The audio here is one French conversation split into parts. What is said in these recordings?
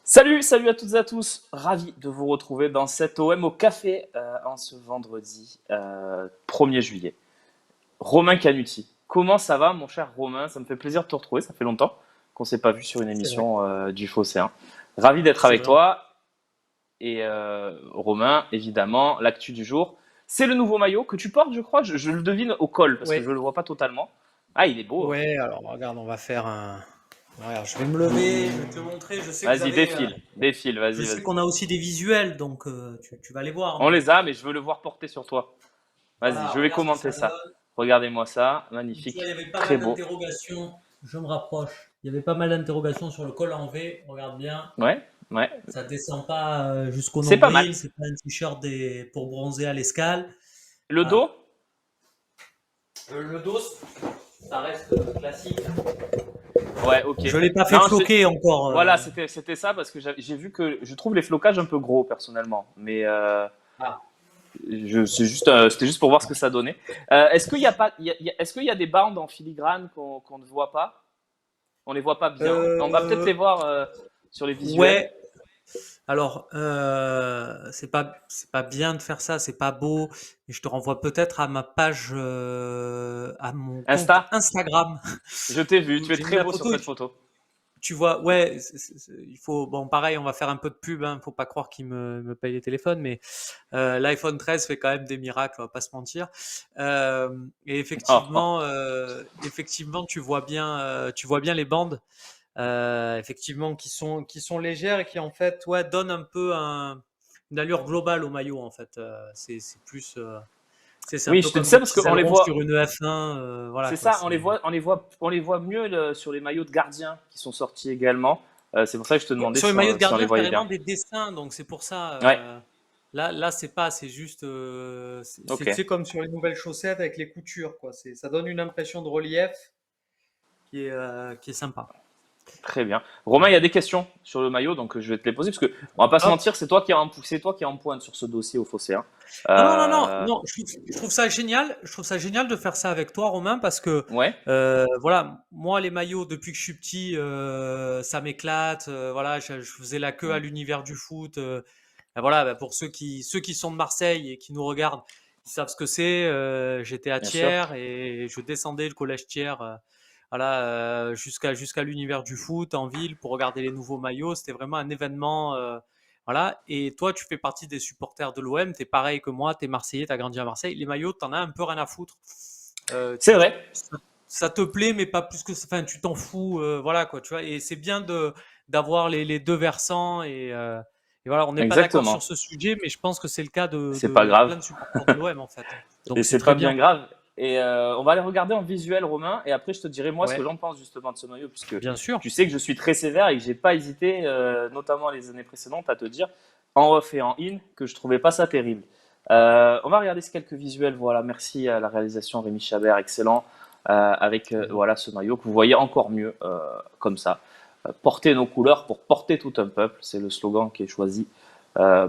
Salut à toutes et à tous, ravi de vous retrouver dans cet OM au café en ce vendredi 1er juillet. Romain Canuti, comment ça va mon cher Romain? Ça me fait plaisir de te retrouver, ça fait longtemps qu'on ne s'est pas vu sur une C'est vrai, émission du Phocéen. Ravi d'être c'est avec vrai. toi et Romain, évidemment, l'actu du jour, c'est le nouveau maillot que tu portes je crois, je le devine au col parce que je Ouais, ne le vois pas totalement. Ah il est beau, hein. ouais, alors regarde, on va faire un. Regarde, je vais me lever, je vais te montrer. Vas-y défile, Je vas-y, sais vas-y. qu'on a aussi des visuels, donc tu vas les voir. On Mais les a mais je veux le voir porter sur toi. Vas-y, voilà, je vais regarde ce que commenter ça ça. donne. Regardez-moi ça, Tu vois, il magnifique, y avait pas très mal beau. d'interrogations. Je me rapproche. Il y avait pas mal d'interrogations sur le col en V. Regarde bien. Ouais, ouais, Ça descend pas jusqu'au c'est pas mal. nombril. C'est pas un t-shirt pour bronzer à l'escale. Le Voilà. dos, Le dos, ça reste classique. ouais, ok. Je l'ai pas fait Non, floquer encore. voilà, c'était ça parce que j'ai vu que je trouve les flocages un peu gros personnellement, mais Ah. c'était juste pour voir ce que ça donnait. Est-ce qu'il y a pas, est-ce qu'il y a des bandes en filigrane qu'on ne voit pas? On les voit pas bien. On va peut-être Euh, les voir sur les visuels. ouais, alors, c'est pas bien de faire ça, c'est pas beau. Et je te renvoie peut-être à ma page, à mon compte Insta, Instagram je t'ai vu, où tu es j'ai mis très la beau sur photo. Et cette photo. tu vois, ouais, il faut, bon, pareil, on va faire un peu de pub, hein, faut pas croire qu'ils me payent les téléphones, mais l'iPhone 13 fait quand même des miracles, on va pas se mentir. Et Oh, effectivement, tu vois bien les bandes. Effectivement, qui sont légères et qui en fait ouais, donnent un peu une allure globale au maillot en fait. C'est plus, c'est un oui, peu je te dis comme ça des parce petits qu'on les ailerons sur voit. une F1, voilà C'est quoi. ça, C'est on les voit mieux sur les maillots de gardiens qui sont sortis également. C'est pour ça que je te ouais, demandais sur les maillots de si on les gardien voyait carrément bien. des dessins, donc c'est pour ça. Ouais, Là c'est pas, c'est juste, ok, tu sais, comme sur les nouvelles chaussettes avec les coutures quoi. Ça donne une impression de relief qui est sympa. très bien. Romain, il y a des questions sur le maillot, donc je vais te les poser parce que on va pas se Hop. mentir, c'est toi qui es en pointe sur ce dossier au Phocéen. Ah non, non, non, Euh, non, je trouve ça génial. Je trouve ça génial de faire ça avec toi, Romain, parce que ouais, voilà, moi les maillots depuis que je suis petit, ça m'éclate. Voilà, je faisais la queue à l'univers du foot. Ben voilà, ben pour ceux qui sont de Marseille et qui nous regardent, ils savent ce que c'est. J'étais à bien sûr. Thiers et je descendais le collège Thiers, voilà, jusqu'à l'univers du foot en ville pour regarder les nouveaux maillots. C'était vraiment un événement. Voilà. Et toi, tu fais partie des supporters de l'OM. T'es pareil que moi. T'es Marseillais. T'as grandi à Marseille. Les maillots, t'en as un peu rien à foutre. C'est vrai, Ça te plaît, mais pas plus que ça. Enfin, tu t'en fous. Voilà quoi. Tu vois. Et c'est bien de d'avoir les deux versants. Et voilà, on n'est pas d'accord sur exactement. ce sujet, mais je pense que c'est le cas C'est pas de grave. plein de supporters de l'OM en fait. Et Donc c'est c'est très pas bien bien. grave. Et on va les regarder en visuel, Romain, et après je te dirai moi ce que Ouais, j'en pense justement de ce maillot, puisque bien sûr. tu sais que je suis très sévère et que j'ai pas hésité, notamment les années précédentes, à te dire en off et en in que je trouvais pas ça terrible. On va regarder ces quelques visuels. Voilà, merci à la réalisation Rémi Chabert, excellent, avec voilà ce maillot que vous voyez encore mieux comme ça. Porter nos couleurs pour porter tout un peuple, c'est le slogan qui est choisi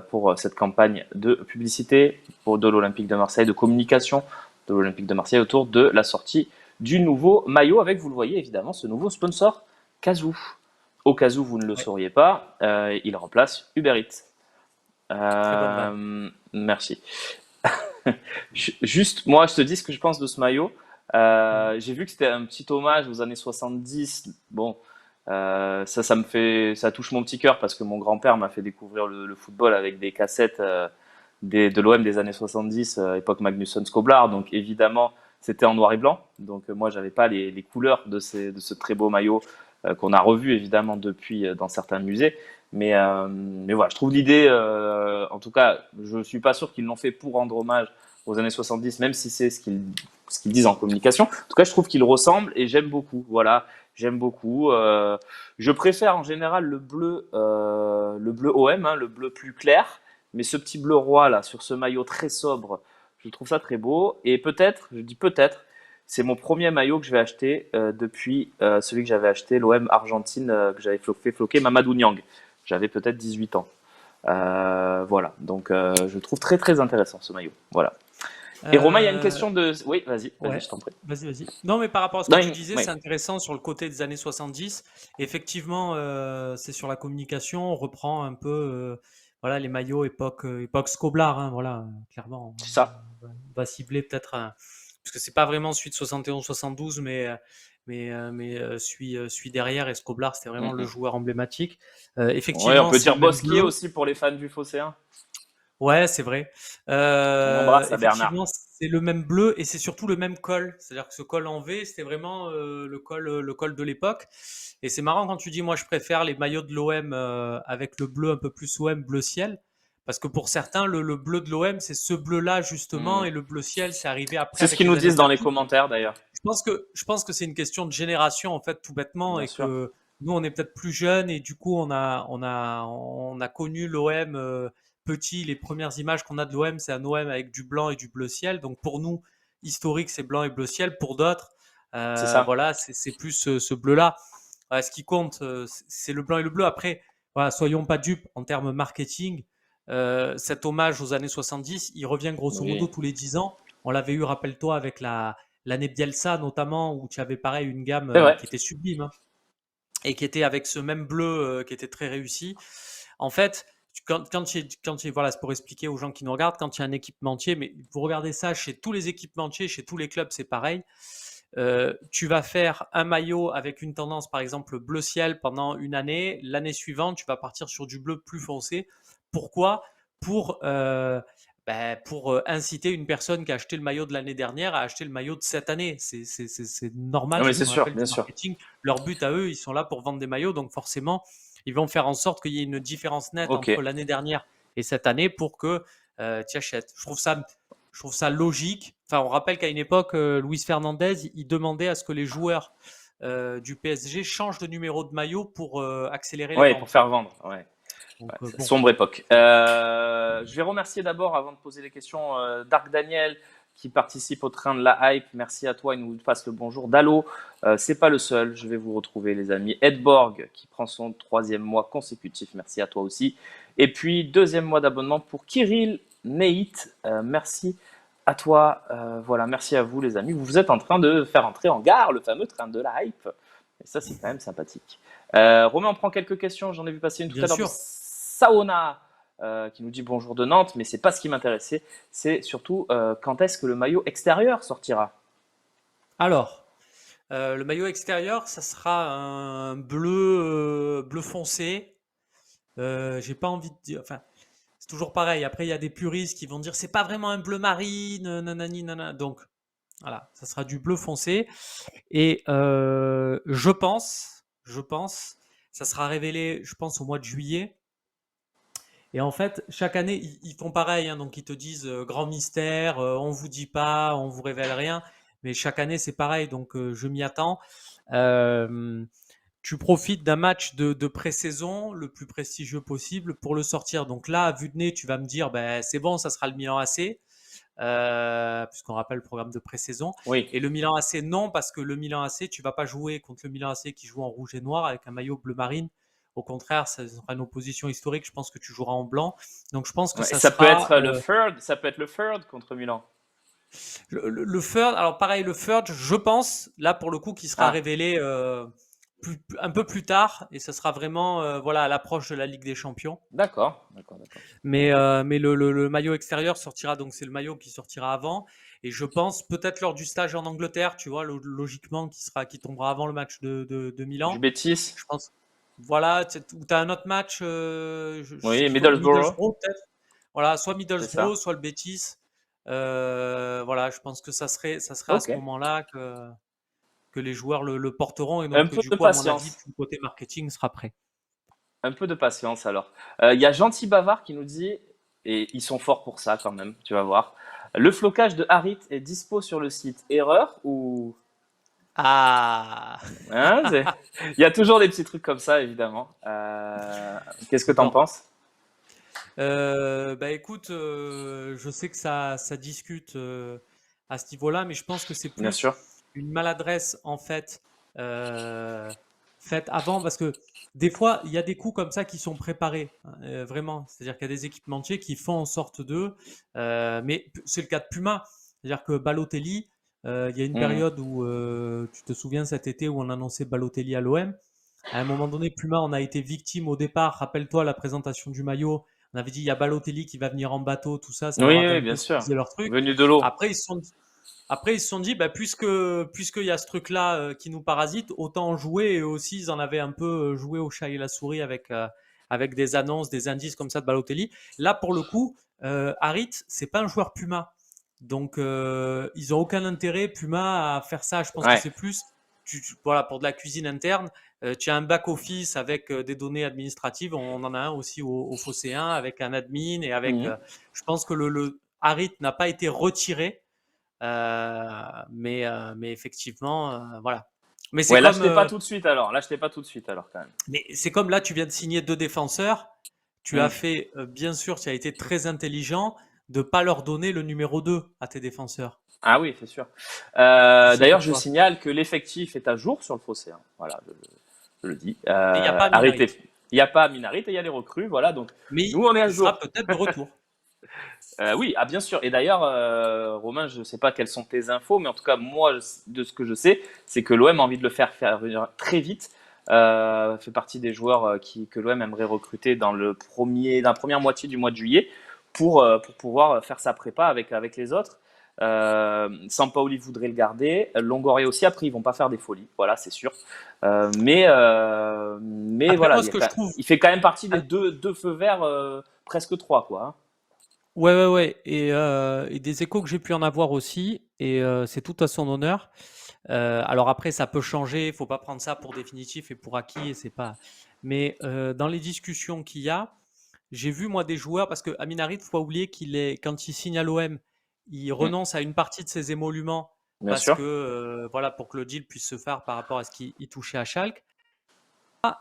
pour cette campagne de publicité pour de l'Olympique de Marseille, de communication de l'Olympique de Marseille autour de la sortie du nouveau maillot avec, vous le voyez évidemment, ce nouveau sponsor Kazoo. Au cas où vous ne le Ouais, sauriez pas, il remplace Uber Eats. très bonne vanne. Merci. Juste, moi, je te dis ce que je pense de ce maillot. Mhm. J'ai vu que c'était un petit hommage aux années 70. Bon, ça me fait, ça touche mon petit cœur parce que mon grand-père m'a fait découvrir le football avec des cassettes de l'OM des années 70, époque Magnusson Skoblar. Donc évidemment, c'était en noir et blanc. Donc moi, j'avais pas les couleurs de ce très beau maillot qu'on a revu évidemment depuis dans certains musées. Mais voilà, je trouve l'idée, en tout cas, je suis pas sûr qu'ils l'ont fait pour rendre hommage aux années 70, même si c'est ce qu'ils disent en communication. En tout cas, je trouve qu'il ressemble et j'aime beaucoup. Voilà, j'aime beaucoup. Je préfère en général le bleu OM, hein, le bleu plus clair, mais ce petit bleu roi là sur ce maillot très sobre, je trouve ça très beau. Et peut-être, je dis peut-être, c'est mon premier maillot que je vais acheter depuis celui que j'avais acheté, l'OM Argentine, que j'avais fait floquer Mamadou Niang. J'avais peut-être 18 ans. Voilà, donc je trouve très très intéressant ce maillot. Voilà. Et Romain, il y a une Euh, question de. Oui, vas-y, ouais, je t'en prie. vas-y, vas-y. Non, mais par rapport à ce que Non, tu disais, oui, c'est intéressant sur le côté des années 70. Effectivement, c'est sur la communication, on reprend un peu voilà, les maillots époque Scoblar, hein, voilà, clairement. c'est ça. On va cibler peut-être parce que c'est pas vraiment celui de 71-72, celui derrière, et Scoblar, c'était vraiment le Mm. joueur emblématique. Ouais, on Effectivement, peut c'est dire le même Bosquier bleu. aussi pour les fans du Phocéen. Ouais, c'est vrai. On embrasse à Bernard. Effectivement, c'est le même bleu et c'est surtout le même col. C'est-à-dire que ce col en V, c'était vraiment le col de l'époque. Et c'est marrant quand tu dis, moi, je préfère les maillots de l'OM avec le bleu un peu plus OM, bleu ciel. Parce que pour certains, le bleu de l'OM, c'est ce bleu-là, justement, Mm. et le bleu ciel, c'est arrivé après C'est ce avec qu'ils nous les années disent dans les 2000. commentaires d'ailleurs. Je pense que c'est une question de génération, en fait, tout bêtement, Bien et sûr. que nous, on est peut-être plus jeunes, et du coup, on a connu l'OM petit. Les premières images qu'on a de l'OM, c'est un OM avec du blanc et du bleu ciel. Donc, pour nous, historique, c'est blanc et bleu ciel. Pour d'autres, C'est ça. voilà, c'est plus ce bleu-là. Voilà, ce qui compte, c'est le blanc et le bleu. Après, voilà, soyons pas dupes en termes marketing. Cet hommage aux années 70, il revient grosso modo Oui. tous les 10 ans. On l'avait eu, rappelle-toi, avec l'année Bielsa notamment, où tu avais pareil une gamme C'est vrai. qui était sublime, hein, et qui était avec ce même bleu qui était très réussi. En fait, voilà, c'est pour expliquer aux gens qui nous regardent, quand il y a un équipementier, mais vous regardez ça chez tous les équipementiers, chez tous les clubs, c'est pareil. Tu vas faire un maillot avec une tendance, par exemple, bleu ciel pendant une année. L'année suivante, tu vas partir sur du bleu plus foncé. Pourquoi? Pour, pour inciter une personne qui a acheté le maillot de l'année dernière à acheter le maillot de cette année. C'est normal, Non, mais c'est ce c'est qu'on sûr, appelle bien du sûr. marketing. Leur but à eux, ils sont là pour vendre des maillots, donc forcément, ils vont faire en sorte qu'il y ait une différence nette Ok. entre l'année dernière et cette année pour que tu achètes. Je trouve ça logique. Enfin, on rappelle qu'à une époque, Luis Fernandez, il demandait à ce que les joueurs du PSG changent de numéro de maillot pour accélérer les Ouais, pour ventes. faire vendre. Ouais. Donc, Ouais, c'est bon. sombre époque. Je vais remercier d'abord, avant de poser les questions, Dark Daniel qui participe au train de la hype. Merci à toi, il nous passe le bonjour. Dalo, c'est pas le seul, je vais vous retrouver les amis. Edborg qui prend son 3e mois consécutif, merci à toi aussi. Et puis 2e mois d'abonnement pour Kirill Neit, merci à toi. Voilà, merci à vous les amis. Vous êtes en train de faire entrer en gare le fameux train de la hype. Et ça, c'est quand même sympathique. Romain, on prend quelques questions. J'en ai vu passer une tout Bien à l'heure de sûr. Saona qui nous dit bonjour de Nantes, mais c'est pas ce qui m'intéressait. C'est surtout quand est-ce que le maillot extérieur sortira. Alors, le maillot extérieur, ça sera un bleu foncé. J'ai pas envie de dire. Enfin, c'est toujours pareil. Après, il y a des puristes qui vont dire c'est pas vraiment un bleu marine, nanani, nanana. Donc, voilà, ça sera du bleu foncé. Et je pense, ça sera révélé, je pense, au mois de juillet. Et en fait, chaque année, ils font pareil, hein, donc ils te disent grand mystère, on vous dit pas, on vous révèle rien. Mais chaque année, c'est pareil, donc je m'y attends. Euh, Tu profites d'un match de pré-saison le plus prestigieux possible pour le sortir. Donc là, à vue de nez, tu vas me dire, ben, c'est bon, ça sera le Milan AC, puisqu'on rappelle le programme de pré-saison. Oui. Et le Milan AC, non, parce que le Milan AC, tu vas pas jouer contre le Milan AC qui joue en rouge et noir avec un maillot bleu marine. Au contraire, ça sera une opposition historique. Je pense que tu joueras en blanc. Donc je pense que Ouais, ça ça peut sera être le third, ça peut être le third contre Milan. le third. Alors pareil, le third, je pense, là pour le coup, qui sera Ah, révélé un peu plus tard. Et ça sera vraiment voilà, à l'approche de la Ligue des Champions. d'accord, d'accord, d'accord. Mais le maillot extérieur sortira, donc c'est le maillot qui sortira avant. Et je pense peut-être lors du stage en Angleterre, tu vois, logiquement, qui tombera avant le match de Du Milan. Betis. Je pense, voilà, ou tu as un autre match, je sais Oui, plus quoi, Middlesbrough, Middlesbrough peut-être. Voilà, soit c'est ça. Middlesbrough, soit le Betis. Voilà, je pense que ça serait à Ok. ce moment-là que les joueurs le porteront, et Un donc peu du de coup, à mon avis, patience. tout le côté marketing sera prêt. Un peu de patience alors. Il y a Gentil Bavard qui nous dit, et ils sont forts pour ça quand même, tu vas voir. Le flocage de Harit est dispo sur le site. Erreur ou Ah. hein, il y a toujours des petits trucs comme ça, évidemment. Qu'est-ce que tu en Bon. penses? Bah écoute, je sais que ça discute à ce niveau-là, mais je pense que c'est Bien plus sûr. une maladresse en fait faite avant, parce que des fois il y a des coups comme ça qui sont préparés, hein, vraiment. C'est-à-dire qu'il y a des équipementiers qui font en sorte d'eux, mais c'est le cas de Puma. C'est-à-dire que Balotelli, il y a une Mhm. période où, tu te souviens cet été où on annonçait Balotelli à l'OM. À un moment donné, Puma, on a été victime au départ. Rappelle-toi la présentation du maillot. On avait dit il y a Balotelli qui va venir en bateau, tout ça, ça leur Oui, avait oui, un bien peu sûr. squeezé leur truc. Venu de l'eau. Après, ils se sont, après, ils se sont dit, bah, puisqu'il y a ce truc-là qui nous parasite, autant en jouer. Et aussi, ils en avaient un peu joué au chat et la souris avec des annonces, des indices comme ça de Balotelli. Là, pour le coup, Harit, c'est pas un joueur Puma. Donc, ils ont aucun intérêt, Puma, à faire ça. Je pense que Ouais. c'est plus, voilà, pour de la cuisine interne. Tu as un back-office avec des données administratives. On en a un aussi au Phocéen avec un admin et avec. Mhm. Je pense que le Harit n'a pas été retiré, mais effectivement, voilà. Mais c'est Ouais, comme, l'achetez pas tout de suite alors. L'achetez pas tout de suite alors quand même. là, tu viens de signer deux défenseurs. Tu as Mhm. fait, bien sûr, tu as été très intelligent de pas leur donner le numéro 2 à tes défenseurs. Ah oui, c'est sûr. C'est D'ailleurs, pour je ça. signale que l'effectif est à jour sur le fossé, hein. Voilà, je le dis. Mais il n'y a pas Arrêtez. Minarit. Il n'y a pas Minarit et il y a les recrues. Voilà, donc Mais nous, on est à il sera jour. peut-être de retour. Oui, ah, bien sûr. Et d'ailleurs, Romain, je ne sais pas quelles sont tes infos, mais en tout cas, moi, de ce que je sais, c'est que l'OM a envie de le faire venir très vite. Fait partie des joueurs que l'OM aimerait recruter dans la première moitié du mois de juillet pour pouvoir faire sa prépa avec les autres. Sampaoli voudrait le garder, Longoria aussi. Après, ils vont pas faire des folies, voilà, c'est sûr. Mais Après, voilà, moi, ce que je trouve, il fait quand même partie des deux feux verts, presque trois, quoi, hein. ouais, ouais, ouais. Et des échos que j'ai pu en avoir aussi, et c'est tout à son honneur. Alors après, ça peut changer, il faut pas prendre ça pour définitif et pour acquis, et c'est pas. Mais dans les discussions qu'il y a, j'ai vu moi des joueurs, parce que Amin Harit, faut pas oublier qu'il est, quand il signe à l'OM, il Mm, renonce à une partie de ses émoluments bien parce sûr. que voilà, pour que le deal puisse se faire par rapport à ce qu'il touchait à Schalke.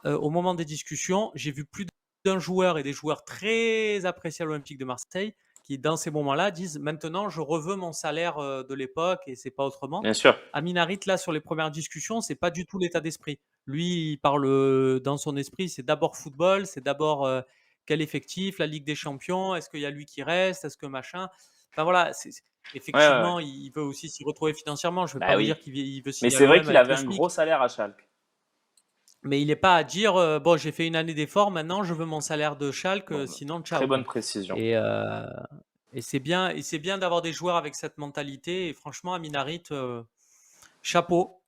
Au moment des discussions, j'ai vu plus d'un joueur et des joueurs très appréciés à l'Olympique de Marseille qui, dans ces moments-là, disent maintenant je reveux mon salaire de l'époque et c'est pas autrement. Bien sûr. Amin Harit, là, sur les premières discussions, c'est pas du tout l'état d'esprit. Lui, il parle dans son esprit, c'est d'abord football, c'est d'abord quel effectif, la Ligue des Champions, est-ce qu'il y a lui qui reste, est-ce que machin. Enfin voilà, Ouais, ouais, ouais. effectivement, il veut aussi s'y retrouver financièrement. Je ne vais pas Bah vous oui. dire qu'il veut Mais signer à c'est vrai l'OM qu'il avec avait le un gros SMIC, salaire à Schalke. mais il n'est pas à dire bon, j'ai fait une année d'effort, maintenant je veux mon salaire de Schalke, Bon, bah, sinon très ciao bonne quoi. précision. Et, euh, et c'est bien d'avoir des joueurs avec cette mentalité. Et franchement, Amin Harit, chapeau.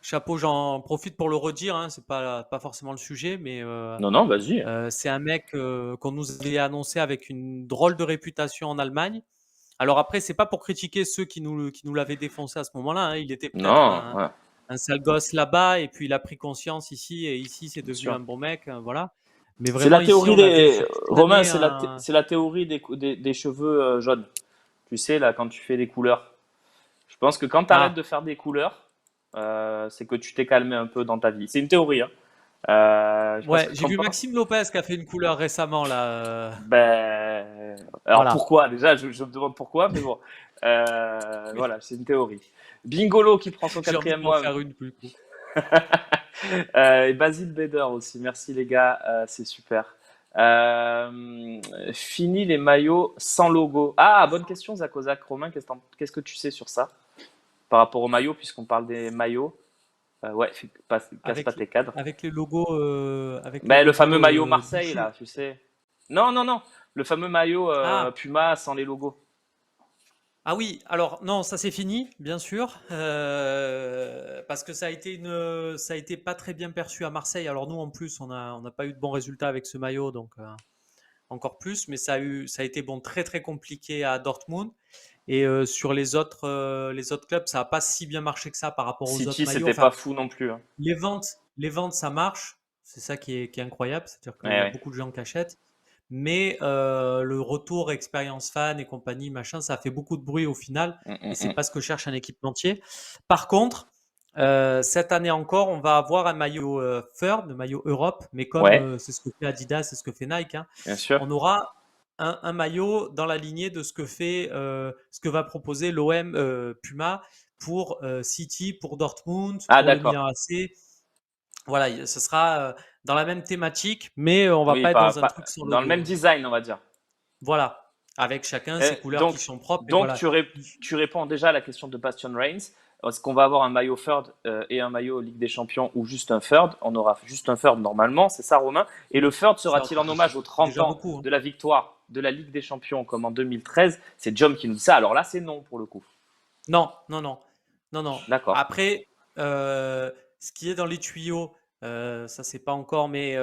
Chapeau, j'en profite pour le redire, hein, c'est pas forcément le sujet, mais Non, non, vas-y. c'est un mec qu'on nous avait annoncé avec une drôle de réputation en Allemagne. Alors après, c'est pas pour critiquer ceux qui nous l'avaient défoncé à ce moment-là, hein. Il était peut-être Non, ouais, un sale gosse là-bas, et puis il a pris conscience ici, et ici c'est bien devenu sûr. un bon mec, voilà. Mais C'est vraiment la ici, théorie on a vu des. sur toute Romain, l'année un. c'est la théorie des cheveux jaunes. Tu sais, là, quand tu fais des couleurs. Je pense que quand tu arrêtes Ah, de faire des couleurs, c'est que tu t'es calmé un peu dans ta vie. C'est une théorie, hein. Je sais pas ce ouais, que tu j'ai en vu penses. Maxime Lopez qui a fait une couleur récemment là. Ben, alors Voilà. pourquoi? Déjà, je me demande pourquoi, mais bon. Voilà, c'est une théorie. Bingolo qui prend son J'ai envie quatrième de m'en mois. faire une du coup. Et Basile Beder aussi. Merci les gars, c'est super. Fini les maillots sans logo. Ah, bonne question, Zakozak. Romain, qu'est-ce que tu sais sur ça par rapport aux maillots, puisqu'on parle des maillots? Ouais, casse pas Avec, tes cadres. avec les Ben, le fameux logos maillot Marseille, bouchés. là, tu sais. Non, non, non. Le fameux maillot Ah, Puma sans les logos. ah oui, alors non, ça c'est fini, bien sûr, parce que ça a été pas très bien perçu à Marseille. Alors nous, en plus, on n'a pas eu de bons résultats avec ce maillot, donc encore plus, mais ça a été bon, très très compliqué à Dortmund. Et sur les autres clubs, ça n'a pas si bien marché que ça par rapport aux autres City, maillots. c'était Enfin, pas fou non plus, hein. les ventes, ça marche. C'est ça qui est incroyable. C'est-à-dire Ouais, qu'il y a ouais. beaucoup de gens qui achètent. Mais le retour expérience fan et compagnie, machin, ça a fait beaucoup de bruit au final. Mm, Et mm, c'est mm. pas ce que cherche un équipementier. Par contre, cette année encore, on va avoir un maillot Third, le maillot Europe. Mais comme Ouais, c'est ce que fait Adidas, c'est ce que fait Nike, hein, bien sûr. on aura un maillot dans la lignée de ce que va proposer l'OM Puma pour City, pour Dortmund, Ah, pour le d'accord. Milan AC. Voilà, ce sera dans la même thématique, mais on va Oui, pas être dans un truc sans dans le même logo. design, on va dire. Voilà. avec chacun ses couleurs qui Donc, sont propres. Et donc voilà. tu réponds déjà à la question de Bastion Reigns. Est-ce qu'on va avoir un maillot third et un maillot Ligue des Champions ou juste un third? On aura juste un third normalement, c'est ça Romain. Et le third Ça, sera-t-il en hommage aux c'est 30 déjà ans beaucoup, hein. de la victoire de la Ligue des Champions comme en 2013? C'est John qui nous dit ça. Alors là, c'est non pour le coup. Non, non, non, non, non. D'accord. Après, ce qui est dans les tuyaux, ça c'est pas encore, mais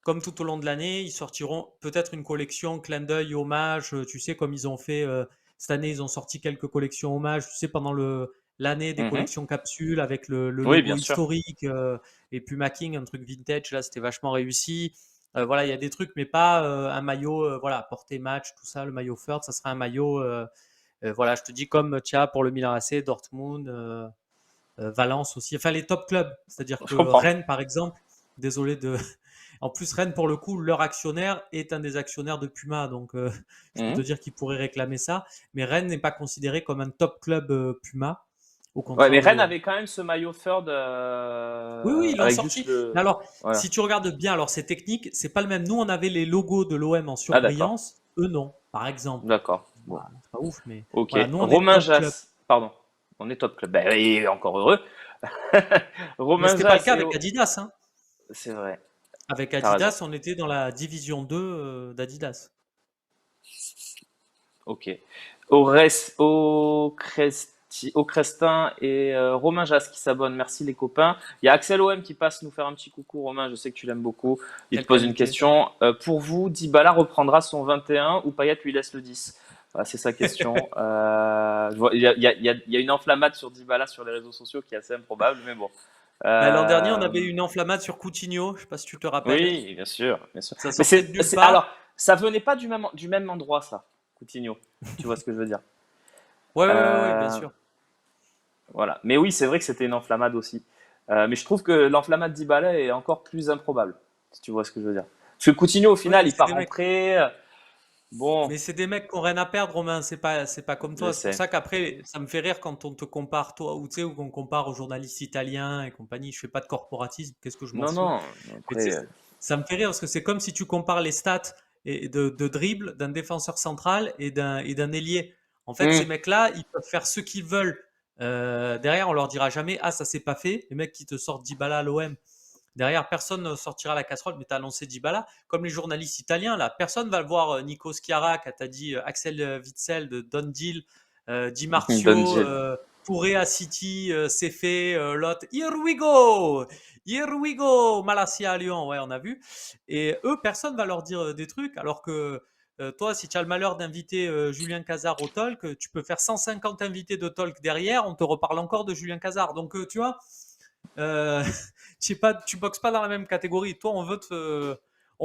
comme tout au long de l'année, ils sortiront peut-être une collection clin d'œil, hommage. Tu sais, comme ils ont fait cette année, ils ont sorti quelques collections hommage. Tu sais, pendant l'année des Mhm. collections capsules avec le Oui, logo bien sûr. historique et Puma King, un truc vintage. Là, c'était vachement réussi. Voilà, il y a des trucs, mais pas un maillot. Voilà, porté match, tout ça. Le maillot First, ça sera un maillot. Voilà, je te dis comme tu as pour le Milan AC, Dortmund, Valence aussi, enfin les top clubs. C'est-à-dire Je que comprends. Rennes, par exemple, désolé de. En plus, Rennes, pour le coup, leur actionnaire est un des actionnaires de Puma, donc je peux te Mhm. dire qu'ils pourraient réclamer ça. Mais Rennes n'est pas considéré comme un top club Puma, au Ouais, mais contraire de Rennes l'OM. avait quand même ce maillot third Oui, oui, ils l'ont avec juste sorti. Mais le. alors, Voilà. si tu regardes bien, alors c'est technique, c'est pas le même. Nous, on avait les logos de l'OM en Ah, d'accord. surbrillance, eux non, par exemple. D'accord. Bon. Bah, c'est pas ouf, mais Ok. voilà, nous, on est Romain top club. Jass. Pardon. On est top club. Ben, oui, encore heureux. Mais Romain c'était pas le Jass cas et avec Adidas, hein. c'est vrai. Avec T'as raison. Adidas, on était dans la division 2 d'Adidas. Ok. Au Crestin et Romain Jas qui s'abonne. Merci les copains. Il y a Axel OM qui passe nous faire un petit coucou. Romain, je sais que tu l'aimes beaucoup. Il te Quelle pose une qualité. question. Pour vous, Dybala reprendra son 21 ou Payet lui laisse le 10? Voilà, c'est sa question. Il y a une enflammade sur Dybala sur les réseaux sociaux qui est assez improbable, mais bon. Bah, l'an dernier, on Euh, avait une enflammade sur Coutinho, je sais pas si tu te rappelles. oui, bien sûr, bien sûr. Ça Mais sortait de nulle alors, part. ça venait pas du même endroit, ça, Coutinho. Tu vois ce que je veux dire? Ouais, ouais, ouais, ouais, bien Euh, sûr. voilà. Mais oui, c'est vrai que c'était une enflammade aussi. Mais je trouve que l'enflammade d'Ibala est encore plus improbable, si tu vois ce que je veux dire. Parce que Coutinho, au Ouais, final, mais il c'est part des mecs. rentrer. Bon, Mais c'est des mecs qui ont rien à perdre, Romain. C'est pas comme je toi. C'est pour sais. ça qu'après, ça me fait rire quand on te compare, toi, ou tu sais, ou qu'on compare aux journalistes italiens et compagnie. Je fais pas de corporatisme. Qu'est-ce que je m'en Non, fous? non. Mais tu Après, sais, ça me fait rire parce que c'est comme si tu compares les stats de dribble d'un défenseur central et d'un ailier. En fait, ces hmm, mecs-là, ils peuvent faire ce qu'ils veulent. Derrière, on leur dira jamais, ah, ça s'est pas fait. Les mecs qui te sortent 10 balles à l'OM. Derrière, personne ne sortira la casserole, mais tu as annoncé Dybala. Comme les journalistes italiens, là, personne va le voir. Nico Schiara, qui t'a dit Axel Witsel de Don Deal, Di Marzio, Dungeon. Touré à City, c'est fait, l'autre, here we go, Malassia à Lyon, ouais, on a vu. Et eux, personne va leur dire des trucs, alors que toi, si tu as le malheur d'inviter Julien Cazard au talk, tu peux faire 150 invités de talk derrière, on te reparle encore de Julien Cazard. Donc, tu vois, euh, tu pas, tu boxes pas dans la même catégorie. Toi, on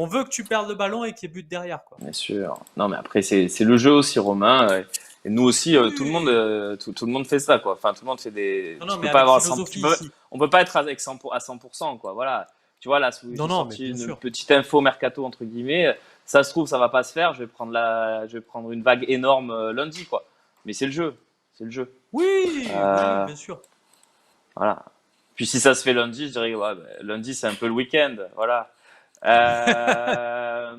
veut que tu perdes le ballon et qu'il y ait but derrière, quoi. Bien sûr. Non, mais après, c'est le jeu aussi, Romain. Et nous aussi, Oui. tout le monde fait ça, quoi. Enfin, tout le monde fait des. Non, Tu non, mais peux pas avec avoir 100, philosophie ici. on peut pas être avec 100 à 100%, quoi. Voilà. Tu vois, là, Non, j'ai non, mais sorti bien une sûr. petite info mercato, entre guillemets. Ça se trouve, ça va pas se faire. Je vais prendre une vague énorme lundi, quoi. Mais c'est le jeu. C'est le jeu. Oui, oui, oui, Euh, bien sûr. voilà. Puis si ça se fait lundi, je dirais, ouais, bah, lundi, c'est un peu le week-end. Voilà. Euh,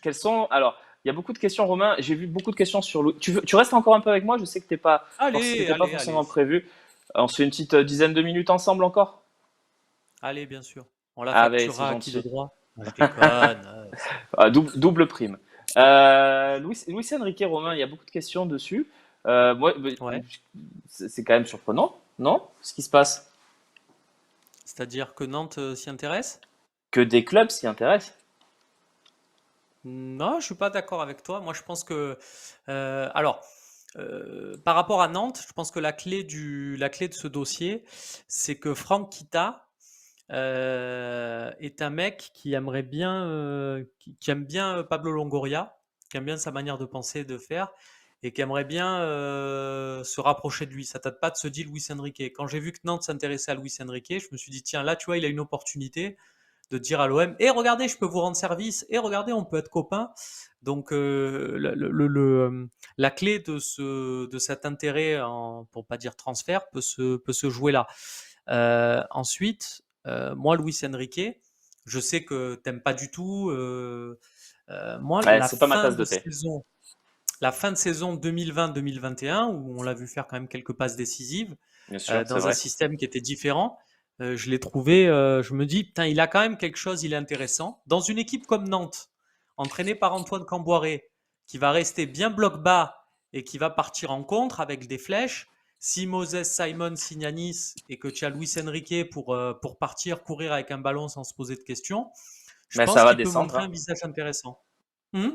quels sont. Alors, il y a beaucoup de questions, Romain. J'ai vu beaucoup de questions sur. Tu restes encore un peu avec moi? Je sais que Allez, c'était pas allez, forcément allez. prévu. On se fait une petite dizaine de minutes ensemble encore? Allez, bien sûr. On la Ah, ben, c'est facturera à qui de gentil. droit? Ah, je déconne. Ah, double prime. Luis Enrique, Romain, il y a beaucoup de questions dessus. Moi, Ouais. c'est quand même surprenant, non? Ce qui se passe. C'est-à-dire que Nantes s'y intéresse? Que des clubs s'y intéressent. Non, je suis pas d'accord avec toi. Moi, je pense que, alors, par rapport à Nantes, je pense que la clé de ce dossier, c'est que Franck Kita est un mec qui aimerait bien, qui aime bien Pablo Longoria, qui aime bien sa manière de penser et de faire, et qui aimerait bien se rapprocher de lui. Ça date pas de se dire Luis Enrique. Quand j'ai vu que Nantes s'intéressait à Luis Enrique, je me suis dit, tiens, là, tu vois, il a une opportunité de dire à l'OM, et regardez, je peux vous rendre service, et regardez, on peut être copains. Donc, la clé de cet intérêt, pour pas dire transfert, peut se jouer là. Ensuite, moi, Luis Enrique, je sais que t'aimes pas du tout. Moi, Ouais, la c'est pas ma fin tasse de de thé. saison, la fin de saison 2020-2021, où on l'a vu faire quand même quelques passes décisives Bien sûr, c'est dans un vrai. système qui était différent. Je l'ai trouvé, je me dis, putain, il a quand même quelque chose, il est intéressant. Dans une équipe comme Nantes, entraînée par Antoine Camboiré, qui va rester bien bloc bas et qui va partir en contre avec des flèches, si Moses Simon signe à Nice et que tu as Luis Enrique pour partir courir avec un ballon sans se poser de questions, je Mais ça pense va qu'il peut descendre, montrer hein. un visage intéressant. Hmm.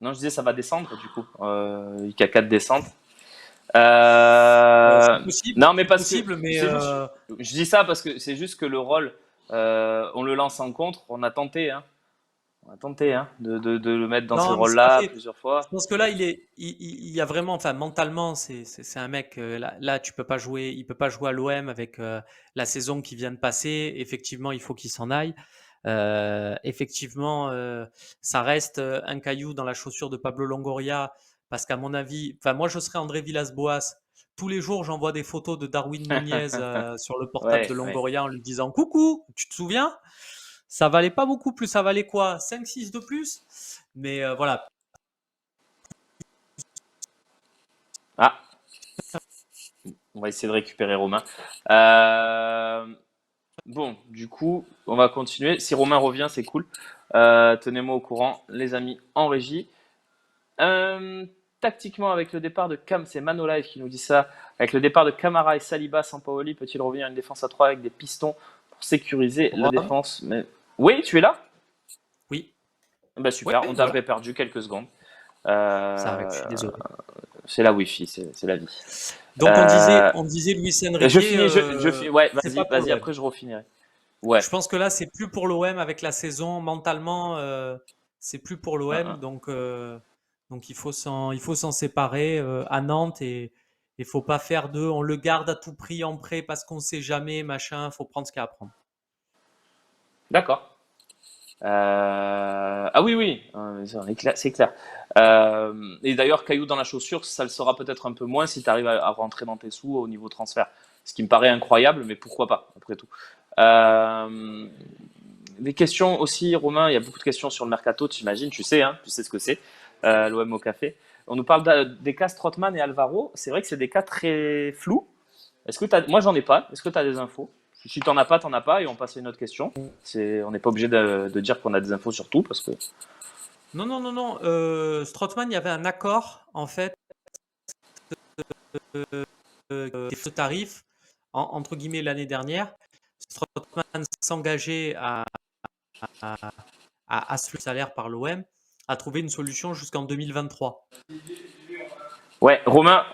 Non, je disais ça va descendre du coup. Il y a 4 descentes. C'est possible, Non, mais parce que mais c'est juste, je dis ça parce que c'est juste que le rôle, on le lance en contre. On a tenté hein, de le mettre dans ce non, mais c'est pas rôle-là fait. plusieurs Je fois. pense que là, il y a vraiment, enfin, mentalement, c'est un mec. Là, tu peux pas jouer. Il peut pas jouer à l'OM avec la saison qui vient de passer. Effectivement, il faut qu'il s'en aille. Effectivement, ça reste un caillou dans la chaussure de Pablo Longoria, parce qu'à mon avis, enfin, moi, je serais André Villas-Boas. Tous les jours, j'envoie des photos de Darwin Nunez sur le portable de Ouais, ouais. Longoria en lui disant coucou. Tu te souviens? Ça valait pas beaucoup plus. Ça valait quoi? 5-6 de plus? Mais voilà. Ah, on va essayer de récupérer Romain. Euh, Bon, du coup, on va continuer. Si Romain revient, c'est cool. Tenez-moi au courant, les amis, en régie. Euh, Tactiquement, avec le départ de Cam, c'est Manolive qui nous dit ça. Avec le départ de Camara et Saliba, Sampaoli peut-il revenir à une défense à 3 avec des pistons pour sécuriser la Rome, défense? Oui, tu es là? oui. Bah Oui, super, on voilà. t'avait perdu quelques secondes. Ça arrive, je Euh, suis désolé. c'est la Wi-Fi, c'est la vie. Donc Euh, on disait Luis je Enrique, finis, ouais, c'est pas vas-y, pour vas-y, l'OM. après je refinirai. Ouais. Je pense que là, c'est plus pour l'OM avec la saison. Mentalement, c'est plus pour Hein, l'OM. hein. Donc il faut s'en séparer à Nantes et il faut pas faire de on le garde à tout prix en prêt parce qu'on sait jamais, machin. Faut prendre ce qu'il y a à prendre. D'accord. Ah oui, oui, c'est clair. Et d'ailleurs, caillou dans la chaussure, ça le sera peut-être un peu moins si tu arrives à rentrer dans tes sous au niveau transfert. Ce qui me paraît incroyable, mais pourquoi pas, après tout. Euh, des questions aussi, Romain, il y a beaucoup de questions sur le mercato, t'imagines, tu sais ce que c'est, l'OM au café. On nous parle des cas Strootman et Alvaro. C'est vrai que c'est des cas très flous. Moi, j'en ai pas. Est-ce que tu as des infos? Si t'en as pas, t'en as pas, et on passe à une autre question. On n'est pas obligé de dire qu'on a des infos sur tout, parce que. Non, non, non, non. Strootman, il y avait un accord en fait ce tarif entre guillemets l'année dernière. Strootman s'engageait à ce salaire par l'OM, à trouver une solution jusqu'en 2023. Ouais, Romain,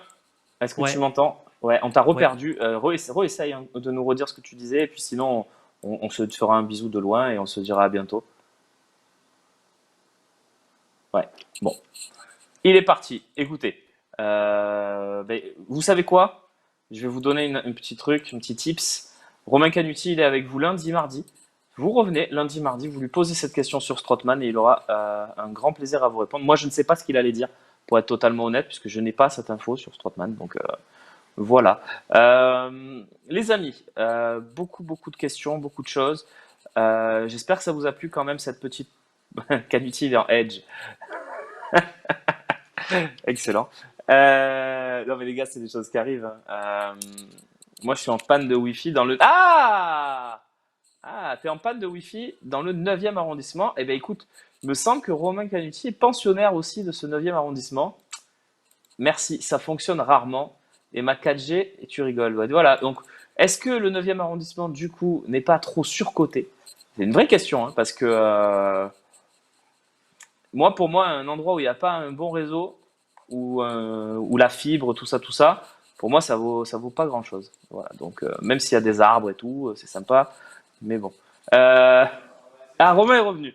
est-ce que tu Ouais, m'entends? Ouais, on t'a ouais. reperdu. Essaye hein, de nous redire ce que tu disais, et puis sinon, on se fera un bisou de loin et on se dira à bientôt. Ouais, bon. Il est parti. Écoutez, vous savez quoi? Je vais vous donner un petit truc, un petit tips. Romain Canuti, il est avec vous lundi, mardi. Vous revenez lundi, mardi, vous lui posez cette question sur Strootman et il aura un grand plaisir à vous répondre. Moi, je ne sais pas ce qu'il allait dire, pour être totalement honnête, puisque je n'ai pas cette info sur Strootman. Donc voilà. Les amis, beaucoup de questions, beaucoup de choses. J'espère que ça vous a plu quand même, cette petite Canuti vers Edge. Excellent. Non mais les gars, c'est des choses qui arrivent, hein. Moi, je suis en panne de Wi-Fi dans le. Ah, t'es en panne de Wi-Fi dans le 9e arrondissement. Eh bien, écoute, il me semble que Romain Canuti est pensionnaire aussi de ce 9e arrondissement. Merci, ça fonctionne rarement. Et ma 4G, et tu rigoles. Ouais, voilà, donc, est-ce que le 9e arrondissement, du coup, n'est pas trop surcoté? C'est une vraie question, hein, parce que moi, pour moi, un endroit où il n'y a pas un bon réseau, où la fibre, tout ça, pour moi, ça vaut pas grand-chose. Voilà, donc, même s'il y a des arbres et tout, c'est sympa, mais bon. Euh, Ah, Romain est revenu.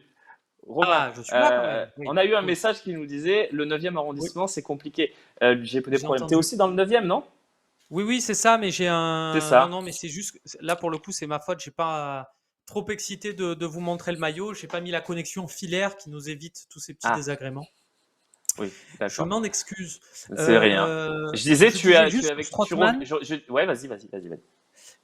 Romain, Ah, je suis là quand même. on Oui, a eu un oui, message qui nous disait le 9e oui. arrondissement, c'est compliqué. J'ai des J'ai problèmes. T'es entendu. aussi dans le 9e, non? Oui, oui, c'est ça, mais j'ai C'est un. Non, ça. non, mais c'est juste. Là, pour le coup, c'est ma faute. J'ai pas trop excité de vous montrer le maillot. J'ai pas mis la connexion filaire qui nous évite tous ces petits Ah, désagréments. oui, Je d'accord. m'en excuse. C'est rien. Je disais, Je disais tu es juste sur avec. Strootman. Ouais, vas-y.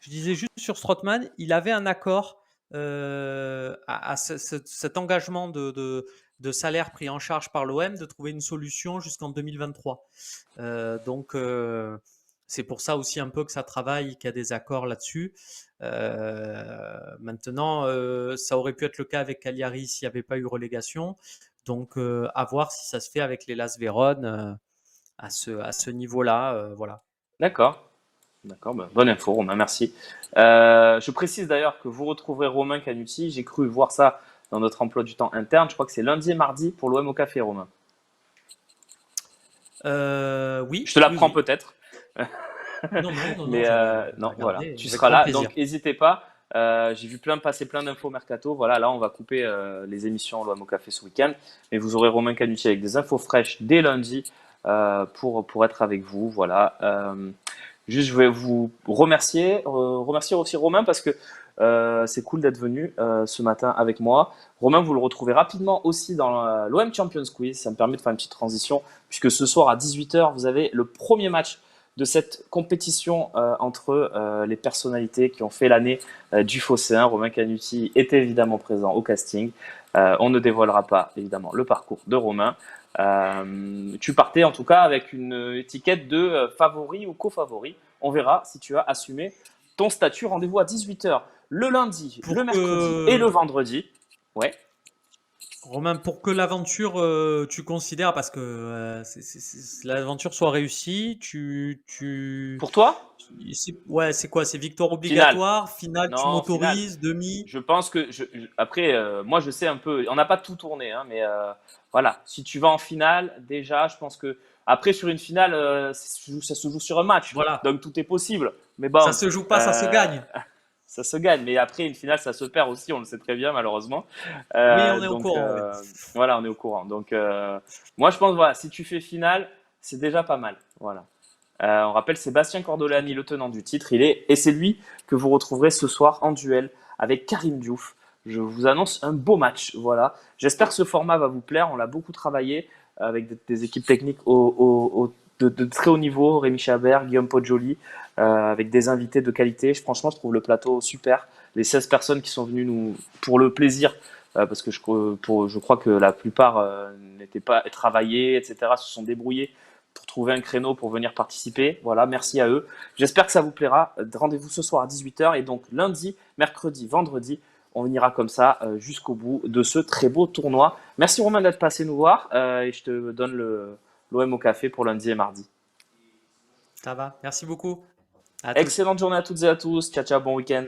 Je disais juste sur Strootman, il avait un accord cet engagement de salaire pris en charge par l'OM de trouver une solution jusqu'en 2023. Donc, c'est pour ça aussi un peu que ça travaille, qu'il y a des accords là-dessus. Maintenant, ça aurait pu être le cas avec Cagliari s'il n'y avait pas eu relégation. Donc, à voir si ça se fait avec les Las Vérone à ce niveau-là. Voilà. D'accord. D'accord, bah, bonne info, Romain, merci. Je précise d'ailleurs que vous retrouverez Romain Canuti. J'ai cru voir ça dans notre emploi du temps interne. Je crois que c'est lundi et mardi pour l'OM au café, Romain. Je Oui, te oui, l'apprends oui. peut-être. Non, non, non, non, Mais je vais non, voilà, regarder tu avec seras grand là. plaisir. Donc, n'hésitez pas. J'ai vu passer plein d'infos mercato. Voilà, là, on va couper les émissions l'OM au café ce week-end. Mais vous aurez Romain Canuti avec des infos fraîches dès lundi pour être avec vous. Voilà. Juste, je vais vous remercier aussi Romain parce que c'est cool d'être venu ce matin avec moi. Romain, vous le retrouvez rapidement aussi dans l'OM Champions Quiz. Ça me permet de faire une petite transition puisque ce soir à 18h, vous avez le premier match de cette compétition entre les personnalités qui ont fait l'année du Phocéen. Romain Canuti était évidemment présent au casting. On ne dévoilera pas évidemment le parcours de Romain. Tu partais en tout cas avec une étiquette de favori ou co-favori. On verra si tu as assumé ton statut. Rendez-vous à 18h le lundi, le Pour mercredi et le que, vendredi. Ouais. Romain, pour que l'aventure, tu considères, parce que l'aventure soit réussie, Pour toi, ouais, c'est quoi? C'est victoire finale. obligatoire, finale, tu Non, finale. m'autorises, demi? Je pense que après, moi je sais un peu, on n'a pas tout tourné, hein, mais voilà, si tu vas en finale, déjà, je pense que après sur une finale, ça se joue sur un match, Voilà. donc tout est possible. Mais Ça bon, se joue pas, ça se euh, gagne. ça se gagne, mais après une finale, ça se perd aussi, on le sait très bien malheureusement. Oui, on est au Donc courant, oui. voilà, on est au courant. Donc moi je pense voilà, si tu fais finale, c'est déjà pas mal. Voilà. On rappelle Sébastien Cordolani, le tenant du titre. Et c'est lui que vous retrouverez ce soir en duel avec Karim Diouf. Je vous annonce un beau match. Voilà. J'espère que ce format va vous plaire. On l'a beaucoup travaillé avec des équipes techniques de très haut niveau. Rémi Chabert, Guillaume Poggioli, avec des invités de qualité. Franchement, je trouve le plateau super. Les 16 personnes qui sont venues nous pour le plaisir, parce que je crois que la plupart n'étaient pas travaillés, etc., se sont débrouillés pour trouver un créneau pour venir participer. Voilà, merci à eux. J'espère que ça vous plaira. Rendez-vous ce soir à 18h et donc lundi, mercredi, vendredi, on ira comme ça jusqu'au bout de ce très beau tournoi. Merci Romain d'être passé nous voir et je te donne l'OM au café pour lundi et mardi. Ça va. Merci beaucoup. À toutes. Excellente journée à toutes et à tous. Ciao, ciao, bon week-end.